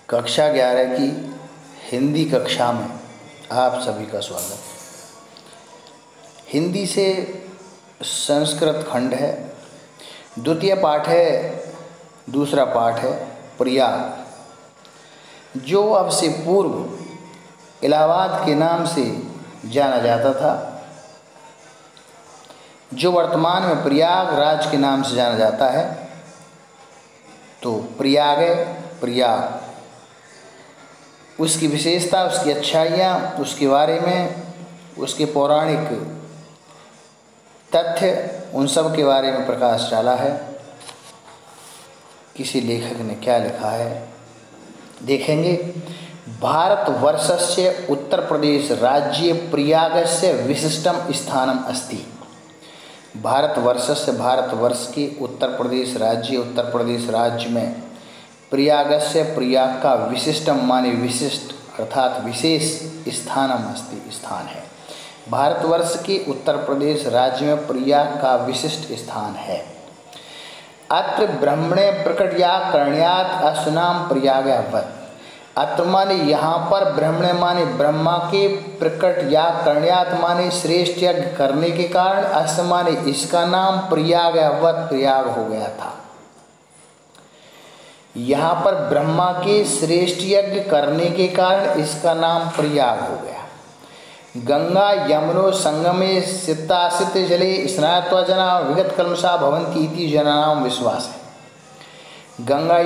कक्षा 11 की हिंदी कक्षा में आप सभी का स्वागत। हिंदी से संस्कृत खंड है, द्वितीय पाठ है, दूसरा पाठ है प्रयाग, जो अब से पूर्व इलाहाबाद के नाम से जाना जाता था, जो वर्तमान में प्रयागराज के नाम से जाना जाता है। तो प्रयाग है, प्रयाग, उसकी विशेषता, उसकी अच्छाइयाँ, उसके बारे में, उसके पौराणिक तथ्य, उन सब के बारे में प्रकाश डाला है। किसी लेखक ने क्या लिखा है देखेंगे। भारतवर्षस्य उत्तर प्रदेश राज्ये प्रयागस्य विशिष्टम स्थानम अस्ति। भारतवर्षस्य, भारतवर्ष के उत्तर प्रदेश राज्य में प्रयागस्य, प्रयाग का विशिष्टम माने विशिष्ट अर्थात विशेष स्थानम अस्ति, स्थान है। भारतवर्ष के उत्तर प्रदेश राज्य में प्रयाग का विशिष्ट स्थान है। अत्र ब्रह्मणे प्रकटयाकरण्यात् असुनाम प्रयागवत्। अत्र माने यहाँ पर ब्रह्मणे माने ब्रह्मा के प्रकटयाकरण्यात् माने श्रेष्ठ यज्ञ करने के कारण अस माने इसका नाम प्रयागवत्, प्रयाग हो गया था। यहाँ पर ब्रह्मा के श्रेष्ठ यज्ञ करने के कारण इसका नाम प्रयाग हो गया। गंगा यमुनो संगमे सितासित जले स्नात्वा जना विगत कल्मषा भवन्ति इति जनानां विश्वास है। गंगा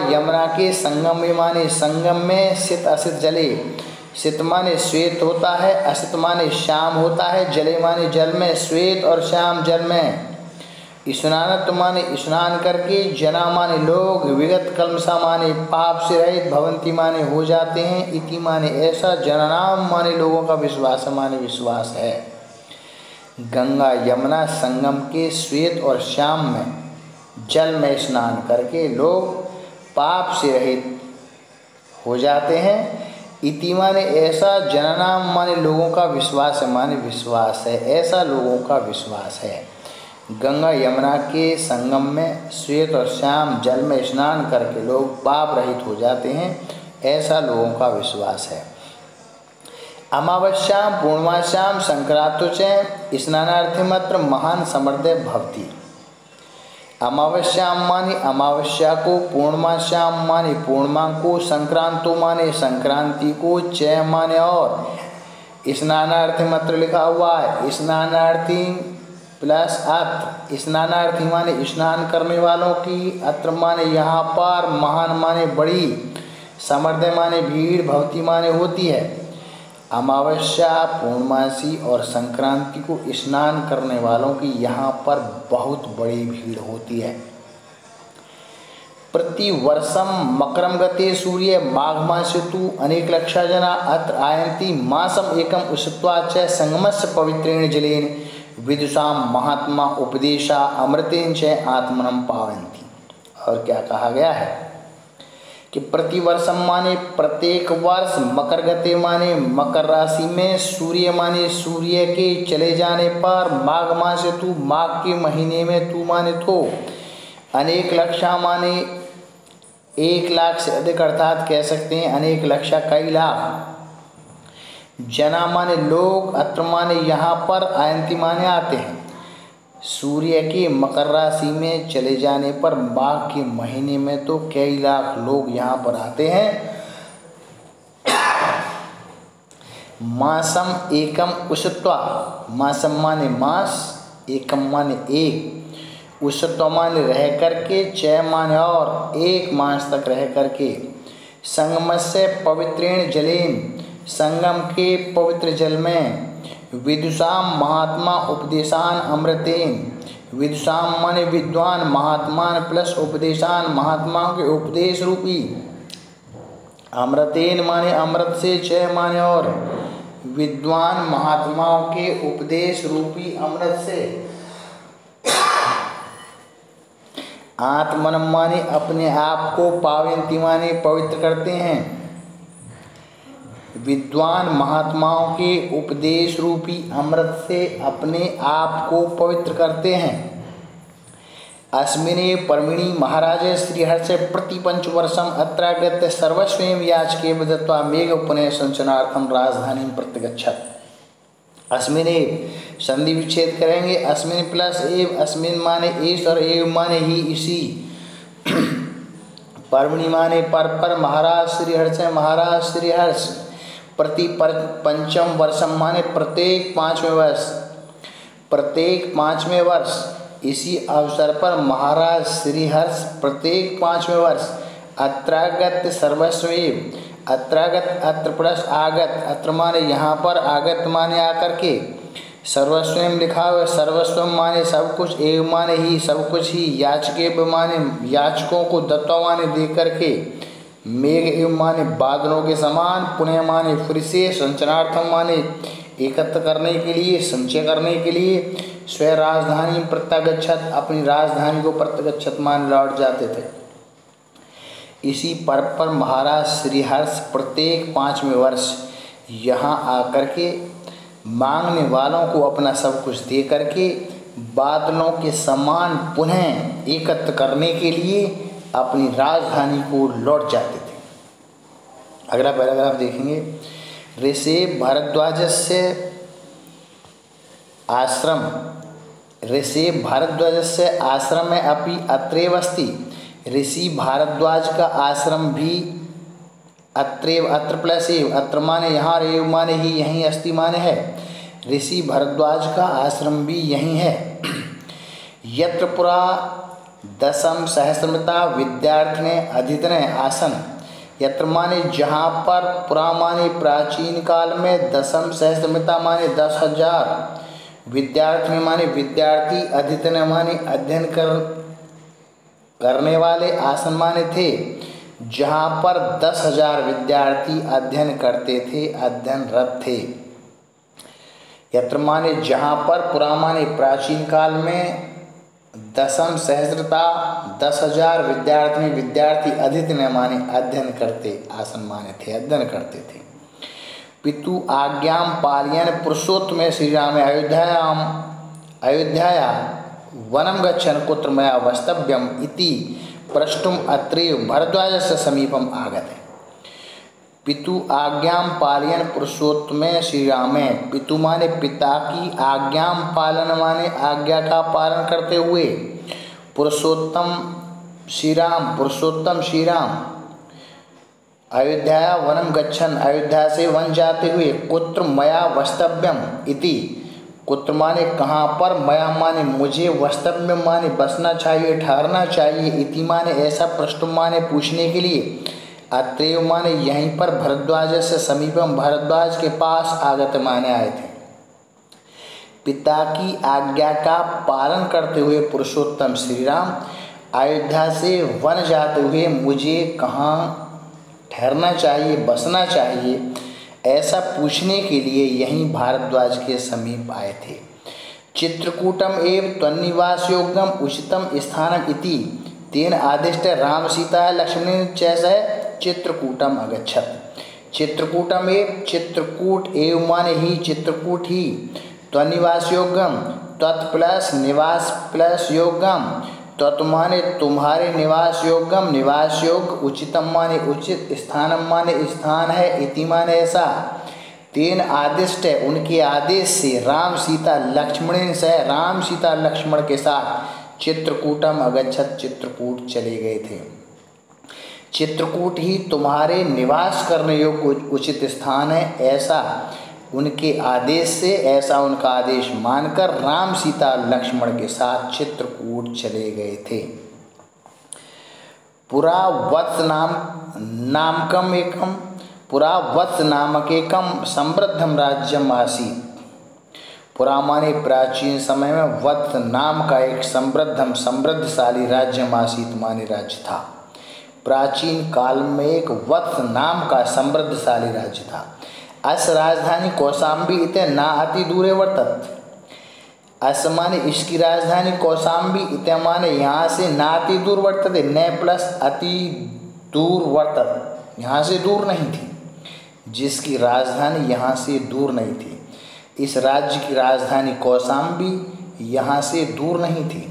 यमुना के संगम में माने संगम में सित असित जले, सित माने श्वेत होता है, असित माने श्याम होता है, जले माने जल में, श्वेत और श्याम जल में, स्नानत माने स्नान करके, जना माने लोग, विगत कल्मषा माने पाप से रहित, भवंती माने हो जाते हैं, इति माने ऐसा, जननाम माने लोगों का विश्वास माने विश्वास है। गंगा यमुना संगम के श्वेत और श्याम में जल में स्नान करके लोग पाप से रहित हो जाते हैं। इति माने ऐसा, जननाम माने लोगों का विश्वास माने विश्वास है, ऐसा लोगों का विश्वास है। गंगा यमुना के संगम में श्वेत और श्याम जल में स्नान करके लोग पाप रहित हो जाते हैं, ऐसा लोगों का विश्वास है। अमावस्याम पूर्णमास्याम संक्रांतो च स्नानार्थमत्र महान समृद्धि भवति। अमावस्याम माने अमावस्या को, पूर्णमास्याम माने पूर्णिमा को, संक्रांतो माने संक्रांति को, च माने और, स्नानार्थमत्र लिखा हुआ है, स्नानार्थी प्लस अत्र, स्नानार्थी माने स्नान करने वालों की, अत्र माने यहाँ पर, महान माने बड़ी, समृद्धि माने भीड़, भवती माने होती है। अमावस्या, पूर्णमासी और संक्रांति को स्नान करने वालों की यहाँ पर बहुत बड़ी भीड़ होती है। प्रतिवर्षम मकरम गते सूर्य माघ मासे तु अनेक लक्षा जना अत्र आयन्ति मासम एकम उषित्वा च संगमस्य पवित्रेण जलेन विदुषाम महात्मा उपदेशा अमृतेन च आत्मनम पावन्ति। और क्या कहा गया है कि प्रतिवर्षम माने प्रत्येक वर्ष, मकर गते माने मकर राशि में, सूर्य माने सूर्य के चले जाने पर, माघ मासे तू माघ के महीने में, तू माने तो, अनेक लक्षा माने 1 लाख से अधिक, अर्थात कह सकते हैं अनेक लक्षा कई लाख, जना माने लोग, अत्र माने यहाँ पर, आयंती माने आते हैं। सूर्य की मकर राशि में चले जाने पर माघ के महीने में तो कई लाख लोग यहाँ पर आते हैं। मासम एकम उषित्वा, मासम माने मास, एकम माने एक, उषित्वा माने रह करके, च माने और, 1 मास तक रह करके, संगमस्य पवित्रेण जलेन, संगम के पवित्र जल में, विदुषाम महात्मा उपदेशान अमृतेन, विदुषाम माने विद्वान, महात्मान प्लस उपदेशान महात्माओं के उपदेश रूपी, अमृतेन माने अमृत से, च माने और, विद्वान महात्माओं के उपदेश रूपी अमृत से, आत्मन माने अपने आप को, पावंती माने पवित्र करते हैं। विद्वान महात्माओं के उपदेश रूपी अमृत से अपने आप को पवित्र करते हैं। अस्मिने पर्वणि महाराज श्रीहर्ष प्रतिपंचवर्षम अत्रागत्य सर्वस्वेम याचके दत्वा मेघ पुनः संचनार्थम राजधानी प्रत्यगच्छत्। अस्मिने संधि विच्छेद करेंगे। अस्मिन प्लस एव, अस्मिन माने इस और एव माने ही इसी, पर्वणि माने पर महाराज श्रीहर्ष महाराज श्रीहर्ष, प्रति पंचम वर्षम माने प्रत्येक 5वें वर्ष, प्रत्येक 5वें वर्ष। इसी अवसर पर महाराज श्रीहर्ष प्रत्येक 5वें वर्ष अत्रागत सर्वस्वेव, अत्रागत अत्र प्लस आगत, अत्र माने यहाँ पर, आगत माने आकर के, सर्वस्वम लिखा हुआ, सर्वस्वम माने सब कुछ, एव माने ही सब कुछ ही, याचके माने याचकों को, दत्वा माने दे करके, मेघ एव माने बादलों के समान, पुनः माने फिर से, संचनार्थम माने एकत्र करने के लिए, संचय करने के लिए, स्व राजधानी प्रत्यागच्छत, अपनी राजधानी को प्रत्यागच्छत मान लौट जाते थे। इसी पर्व पर महाराज श्रीहर्ष प्रत्येक 5वें वर्ष यहाँ आकर के मांगने वालों को अपना सब कुछ दे करके बादलों के समान पुनः एकत्र करने के लिए अपनी राजधानी को लौट जाते थे। अगला पैराग्राफ देखेंगे। ऋषि भारद्वाजस्य आश्रम, ऋषि भारद्वाजस्य आश्रम में अपि अत्रैव अस्ति। ऋषि भारद्वाज का आश्रम भी अत्रैव, अत्र प्लस एव, अत्र माने यहाँ, एव माने ही, यहीं, अस्ति माने है। ऋषि भारद्वाज का आश्रम भी यहीं है। यत्र पुरा 10 सहस्रमिता विद्यार्थिने अधीतने आसन, यत्र माने जहाँ पर, पुरा माने प्राचीन काल में, 10 सहस्रमिता माने 10,000, विद्यार्थी माने विद्यार्थी, अधीतने माने अध्ययन करने वाले, आसन माने थे, जहाँ पर 10,000 विद्यार्थी अध्ययन करते थे, अध्ययनरत थे। यत्र माने जहाँ पर, पुरा माने प्राचीन काल में, 10 सहस्रता 10,000 विद्यार्थी, अधीतने माने अध्ययन करते, आसन माने थे, अध्ययन करते थे। पितु आज्ञाम पालयन पुरुषोत्तम श्री राम अयोध्याया वनम गच्छन् कुत्र मया वस्तव्यम इति प्रष्टुम अत्रैव भरद्वाजस्य समीपम आगते। पितु आज्ञाम पालयन पुरुषोत्तम श्री राम, पितु माने पिता की, आज्ञाम पालन माने आज्ञा का पालन करते हुए, पुरुषोत्तम श्री राम, पुरुषोत्तम श्री राम, अयोध्या वनम गच्छन्, अयोध्या से वन जाते हुए, कुत्र मया वस्तव्यम इति, कुत्र माने कहाँ पर, मया माने मुझे, वस्तव्यम माने बसना चाहिए, ठहरना चाहिए, इति माने ऐसा, प्रश्न माने पूछने के लिए, अत्रैव माने यहीं पर, भरद्वाज से समीपम, भरद्वाज के पास, आगत माने आए थे। पिता की आज्ञा का पालन करते हुए पुरुषोत्तम श्री राम अयोध्या से वन जाते हुए मुझे कहाँ ठहरना चाहिए, बसना चाहिए, ऐसा पूछने के लिए यहीं भारद्वाज के समीप आए थे। चित्रकूटम एव त्वन्निवास योग्यम उचितम स्थानम इति तेन आदिष्ट राम सीता लक्ष्मण चैसह चित्रकूटम अगच्छत्। चित्रकूटम एव, चित्रकूट एव माने ही, चित्रकूट ही, त्वन्निवास योग्यम, त्वत् प्लस निवास प्लस योग्यम, तत् माने तुम्हारे, निवास योग्यम निवास योग, उचितम माने उचित, स्थानम माने स्थान है, इति माने ऐसा, तेन आदिष्ट उनके आदेश से, राम सीता लक्ष्मण से, राम सीता लक्ष्मण के साथ, चित्रकूटम अगच्छत्, चित्रकूट चले गए थे। चित्रकूट ही तुम्हारे निवास करने योग्य उचित स्थान है, ऐसा उनके आदेश से, ऐसा उनका आदेश मानकर राम सीता लक्ष्मण के साथ चित्रकूट चले गए थे। पुरा वत्स नामकम एकम, पुरा वत्स नामक एकम समृद्धम राज्यम आसीत्। पुरा माने प्राचीन समय में, वत्स नाम का एक समृद्धशाली राज्य आसीत् माने राज्य था। प्राचीन काल में एक वत्स नाम का समृद्धशाली राज्य था। अस राजधानी कौशाम्बी इते ना अति दूरे वर्तत। अस माने इसकी राजधानी कौशाम्बी, इते माने यहाँ से ना अति दूर वर्तते, न प्लस अति दूर वर्तत, यहाँ से दूर नहीं थी, जिसकी राजधानी यहाँ से दूर नहीं थी। इस राज्य की राजधानी कौशाम्बी यहाँ से दूर नहीं थी।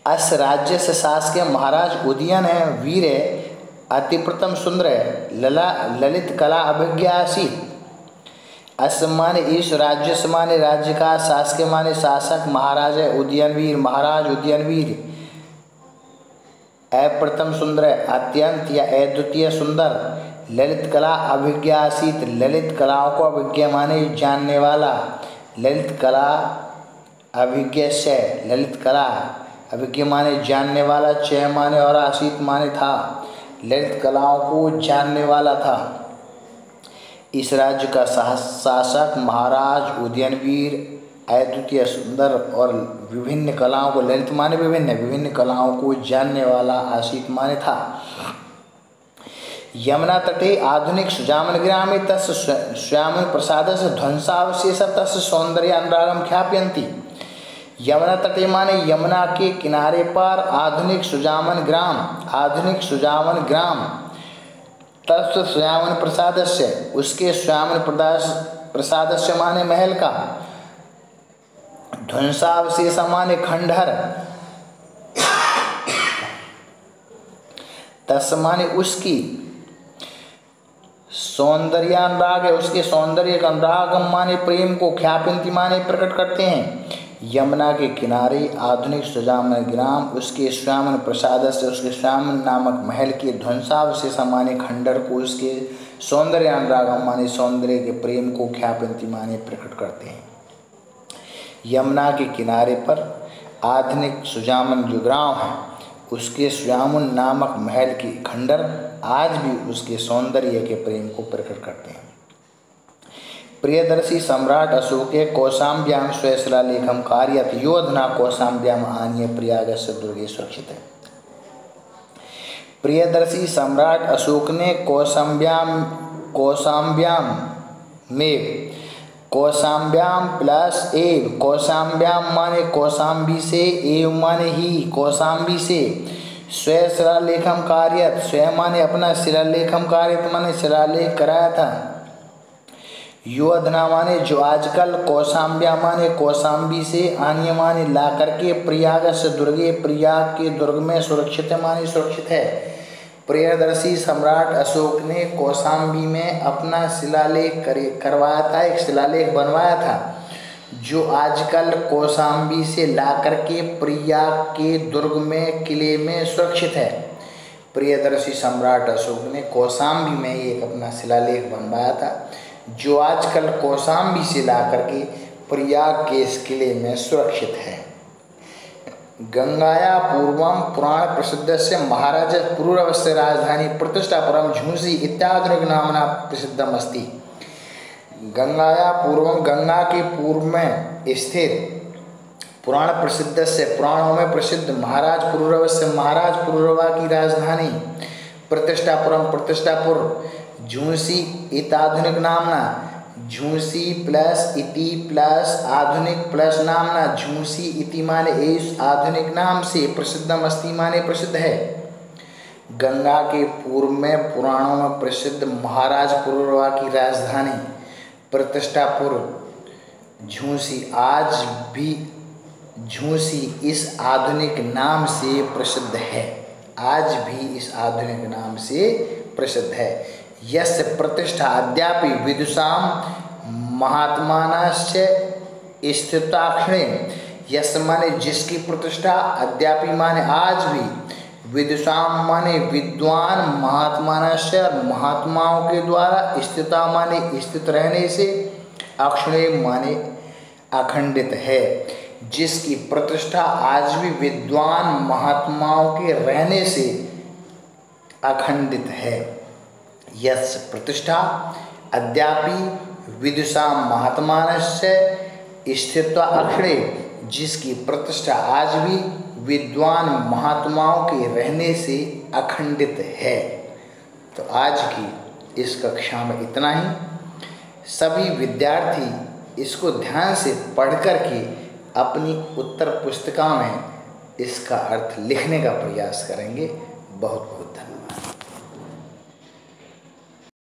अस राज्य से शासकीय महाराज उदयन है, वीर है, अति प्रथम सुंदर है, ललित कला अभिज्ञा आसीत। अस माने इस राज्य से माने राज्य का, शासकीय माने शासक, महाराज है, उदयन वीर महाराज उदयन वीर, अप्रथम सुंदर है, अत्यंत या अद्वितीय सुंदर, ललित कला अभिज्ञा आसीत, ललित कलाओं को अभिज्ञ माने जानने वाला, ललित कला अभिज्ञ से, ललित कला अभिज्ञ माने जानने वाला, चय माने और आसीत माने था, ललित कलाओं को जानने वाला था। इस राज्य का शासक महाराज उदयनवीर अद्वितीय सुंदर और विभिन्न कलाओं को, ललित माने विभिन्न कलाओं को जानने वाला, आसीत माने था। यमुना तटे आधुनिक सुजामन ग्रामे तस् श्यामन प्रसादस्य ध्वंसावशेष तस् सौंदर्य अनुरागम ख्यापयन्ति। यमुना तटे माने यमुना के किनारे पर आधुनिक सुजामन ग्राम तस् श्यामन प्रसादस्य, उसके श्यामन प्रसादस्य माने महल का, ध्वंसावशेष माने खंडहर, तस् माने उसकी, सौंदर्यानुराग है, उसके सौंदर्य का, अनुरागम माने प्रेम को, ख्यापयन्ति माने प्रकट करते हैं। यमुना के किनारे आधुनिक सुजामन ग्राम, उसके श्यामन प्रसाद से, उसके श्यामन नामक महल के, ध्वंसावशेष माने खंडर को, उसके सौंदर्यानुरागम माने सौंदर्य के प्रेम को, ख्यापयन्ति माने प्रकट करते हैं। यमुना के किनारे पर आधुनिक सुजामन जो ग्राम है, उसके श्यामन नामक महल के खंडर आज भी उसके सौंदर्य के प्रेम को प्रकट करते हैं। प्रियदर्शी सम्राट अशोके कौशाम्ब्याम स्वशिलालेखम कार्यत योधना कौशाम्ब्याम आनीय प्रयागस्य दुर्गे सुरक्षित है। प्रियदर्शी सम्राट अशोक ने कौशाम्ब्याम में कौशाम्ब्याम प्लस एव, कौशाम्ब्याम माने कौशाम्बी से, एव माने ही, कौशाम्बी से, स्वशिलालेखम कार्यत, स्वयं माने अपना, शिलालेखम कार्यत माने शिलालेख कराया था। योधना माने जो आजकल, कौशाम्ब्या माने कौशाम्बी से, आन्य माने ला करके, प्रयागस्य दुर्गे, प्रयाग के दुर्ग में, सुरक्षित माने सुरक्षित है। प्रियदर्शी सम्राट अशोक ने कौशाम्बी में अपना शिलालेख करवाया था, एक शिलालेख बनवाया था, जो आजकल कौशाम्बी से ला करके प्रयाग के दुर्ग में, किले में सुरक्षित है। प्रियदर्शी सम्राट अशोक ने कौशाम्बी में एक अपना शिलालेख बनवाया था, जो आजकल कौशाम्बी से ला करके प्रयाग के इस किले में सुरक्षित है। गंगाया पूर्वम पुराण प्रसिद्ध से महाराज पुरूरवस्य राजधानी प्रतिष्ठापुरम झूंसी इत्याधुनिक नामना प्रसिद्धम अस्ति। गंगाया पूर्वम, गंगा के पूर्व में स्थित, पुराण प्रसिद्ध से, पुराणों में प्रसिद्ध, महाराज पुरूरवस्य, महाराज पुरूरवा की राजधानी, प्रतिष्ठापुरम प्रतिष्ठापुर, झूंसी इत्याधुनिक नामना, झूंसी प्लस इति प्लस आधुनिक प्लस नामना, झूंसी इति माने इस आधुनिक नाम से, प्रसिद्धम अस्ति माने प्रसिद्ध है। गंगा के पूर्व में पुराणों में प्रसिद्ध महाराज पुरूरवा की राजधानी प्रतिष्ठापुर झूंसी, आज भी झूंसी इस आधुनिक नाम से प्रसिद्ध है, आज भी इस आधुनिक नाम से प्रसिद्ध है। यस्य प्रतिष्ठा अद्यापि विदुषाम महात्मानश्च स्थिताक्षणे, यस्य माने जिसकी प्रतिष्ठा, अद्यापि माने आज भी, विदुषाम माने विद्वान, महात्मानश्च महात्माओं के द्वारा, स्थिता माने स्थित रहने से, अक्षणे माने अखंडित है, जिसकी प्रतिष्ठा आज भी विद्वान महात्माओं के रहने से अखंडित है। यस्य प्रतिष्ठा अद्यापि विदुषाम महात्मानस्य स्थित्वा अक्षणे, जिसकी प्रतिष्ठा आज भी विद्वान महात्माओं के रहने से अखंडित है। तो आज की इस कक्षा में इतना ही। सभी विद्यार्थी इसको ध्यान से पढ़ कर के अपनी उत्तर पुस्तिका में इसका अर्थ लिखने का प्रयास करेंगे। बहुत बहुत